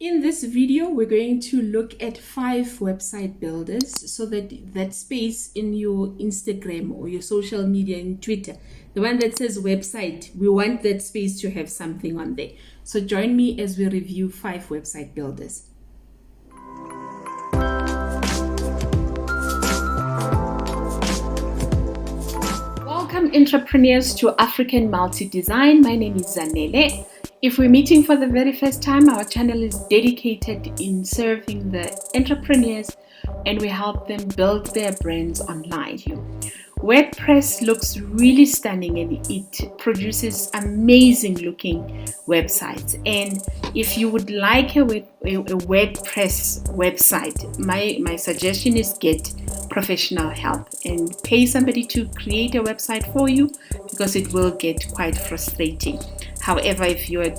In this video, we're going to look at 5 website builders so that space in your Instagram or your social media and Twitter, the one that says website, we want that space to have something on there. So join me as we review 5 website builders. Welcome entrepreneurs to African Multi-Design. My name is Zanele. If we're meeting for the very first time, our channel is dedicated in serving the entrepreneurs and we help them build their brands online. WordPress looks really stunning and it produces amazing looking websites. And if you would like a WordPress website, my suggestion is get professional help and pay somebody to create a website for you, because it will get quite frustrating. However, if you're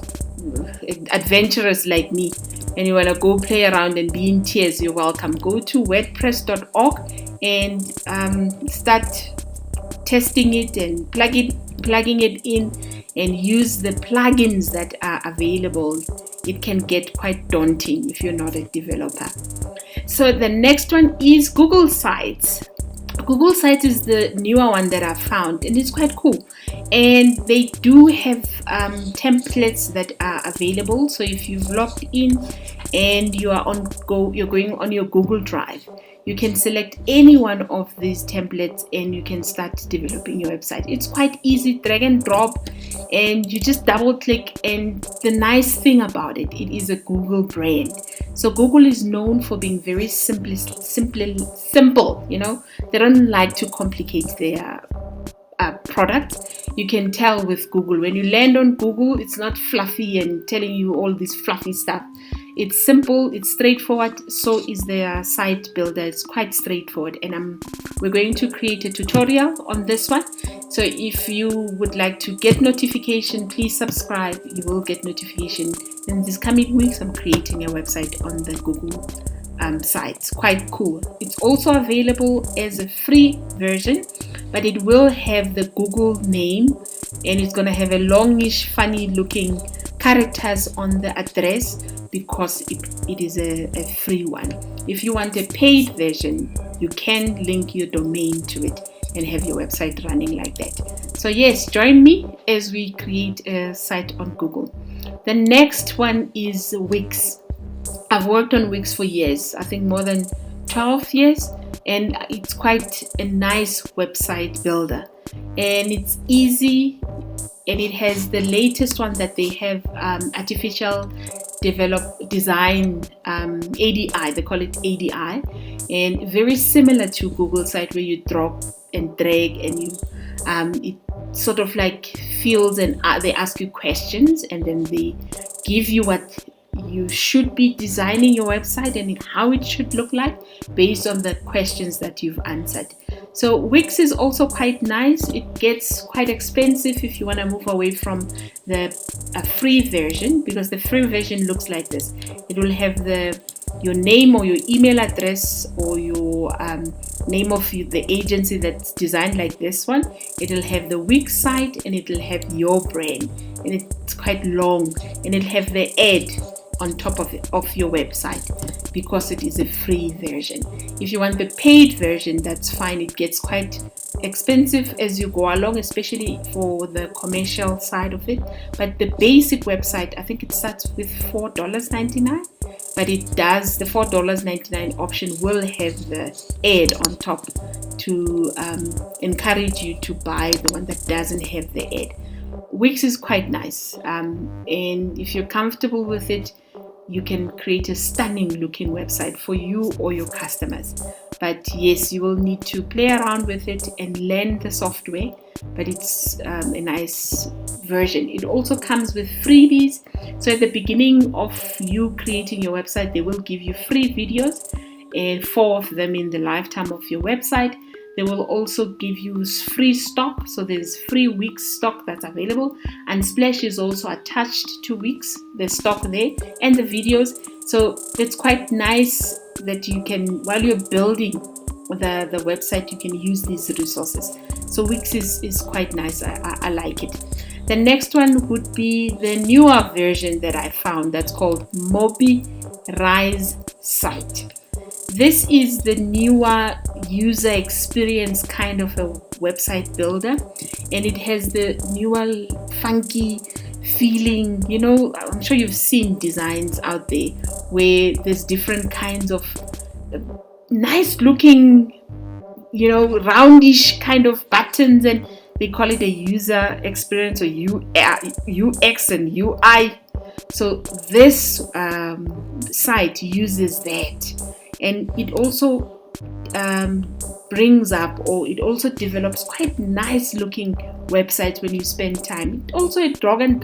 adventurous like me and you want to go play around and be in tears, you're welcome. Go to wordpress.org and start testing it and plugging it in and use the plugins that are available. It can get quite daunting if you're not a developer. So the next one is Google Sites. Google Sites is the newer one that I've found, and it's quite cool. And they do have templates that are available. So if you've logged in and you're going on your Google Drive, you can select any one of these templates and you can start developing your website. It's quite easy, drag and drop, and you just double click. And the nice thing about it is a Google brand. So Google is known for being very simple. They don't like to complicate their product. You can tell with Google. When you land on Google, it's not fluffy and telling you all this fluffy stuff. It's simple, it's straightforward. So is their site builder. It's quite straightforward, and we're going to create a tutorial on this one. So if you would like to get notification, please subscribe. You will get notification. In these coming weeks, I'm creating a website on the Google sites. Quite cool. It's also available as a free version, but it will have the Google name and it's going to have a longish, funny looking characters on the address, because it is a free one. If you want a paid version, you can link your domain to it and have your website running like that. So yes, join me as we create a site on Google. The next one is Wix. I've worked on Wix for years, I think more than 12 years, and it's quite a nice website builder. And it's easy, and it has the latest one that they have, artificial design, ADI, they call it ADI, and very similar to Google site where you drop and drag and you it sort of like fills and they ask you questions and then they give you what you should be designing your website and how it should look like based on the questions that you've answered. So Wix is also quite nice. It gets quite expensive if you want to move away from the free version, because the free version looks like this. It will have your name or your email address or your name of the agency that's designed like this one. It'll have the Wix site and it'll have your brand, and it's quite long, and it'll have the ad on top of your website, because it is a free version. If you want the paid version, that's fine. It gets quite expensive as you go along, especially for the commercial side of it. But the basic website, I think it starts with $4.99, but it does, the $4.99 option will have the ad on top to encourage you to buy the one that doesn't have the ad. Wix is quite nice, and if you're comfortable with it, you can create a stunning looking website for you or your customers. But yes, you will need to play around with it and learn the software, but it's a nice version. It also comes with freebies. So at the beginning of you creating your website, they will give you free videos, and 4 of them in the lifetime of your website. They will also give you free stock. So there's free Wix stock that's available, and Splash is also attached to Wix, the stock there and the videos. So it's quite nice that you can, while you're building the website, you can use these resources. So Wix is quite nice. I like it. The next one would be the newer version that I found that's called Mobirise site. This is the newer user experience kind of a website builder, and it has the newer funky feeling. You know, I'm sure you've seen designs out there where there's different kinds of nice looking, you know, roundish kind of buttons, and they call it a user experience or UX and UI. So this site uses that, and it also brings up, or it also develops quite nice looking websites when you spend time. It also a drag and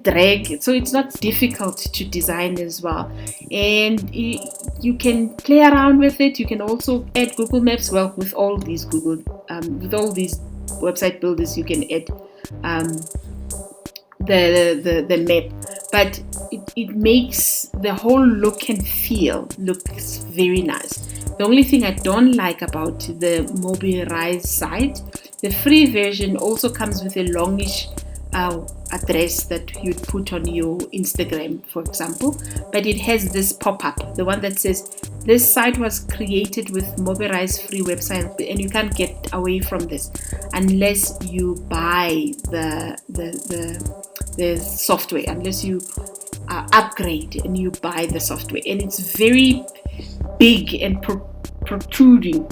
drag, so it's not difficult to design as well, and you can play around with it. You can also add Google Maps. Well, with all these website builders, you can add the map, but it makes the whole look and feel looks very nice. The only thing I don't like about the Mobirise site, the free version also comes with a longish address that you'd put on your Instagram, for example, but it has this pop-up, the one that says this site was created with Mobirise free website, and you can't get away from this unless you buy the software, unless you upgrade and you buy the software. And it's very big and protruding,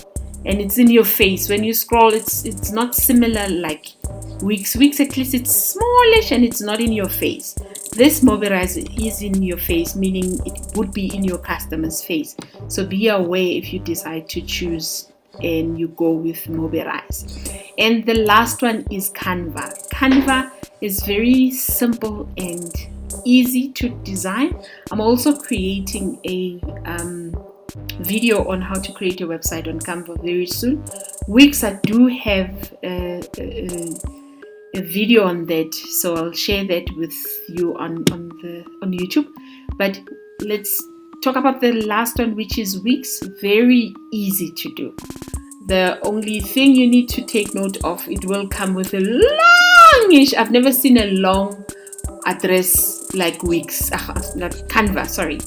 and it's in your face. When you scroll, it's not similar like Wix. At least it's smallish and it's not in your face. This Mobirise is in your face, meaning it would be in your customer's face. So be aware if you decide to choose and you go with Mobirise. And the last one is Canva. Canva is very simple and easy to design. I'm also creating a video on how to create a website on Canva very soon. Wix, I do have a video on that, so I'll share that with you on YouTube. But let's talk about the last one, which is Wix. Very easy to do. The only thing you need to take note of, it will come with a longish, I've never seen a long address like Wix, like Canva, sorry,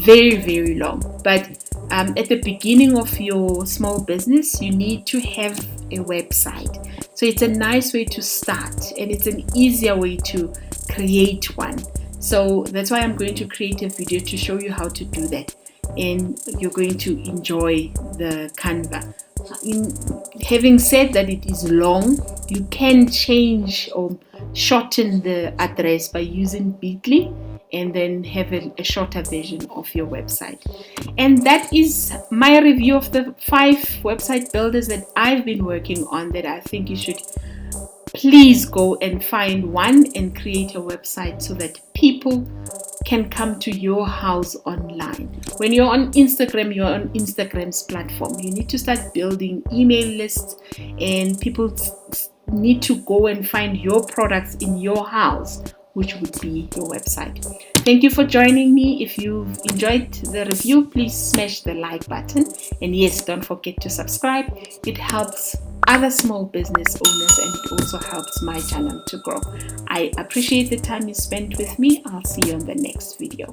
very, very long. But at the beginning of your small business, you need to have a website. So it's a nice way to start, and it's an easier way to create one. So that's why I'm going to create a video to show you how to do that, and you're going to enjoy the Canva. Having said that it is long, you can change or shorten the address by using Bitly, and then have a shorter version of your website. And that is my review of the 5 website builders that I've been working on, that I think you should please go and find one and create a website so that people can come to your house online. When you're on Instagram, you're on Instagram's platform. You need to start building email lists, and people need to go and find your products in your house, which would be your website. Thank you for joining me. If you've enjoyed the review, please smash the like button. And yes, don't forget to subscribe. It helps other small business owners, and it also helps my channel to grow. I appreciate the time you spent with me. I'll see you on the next video.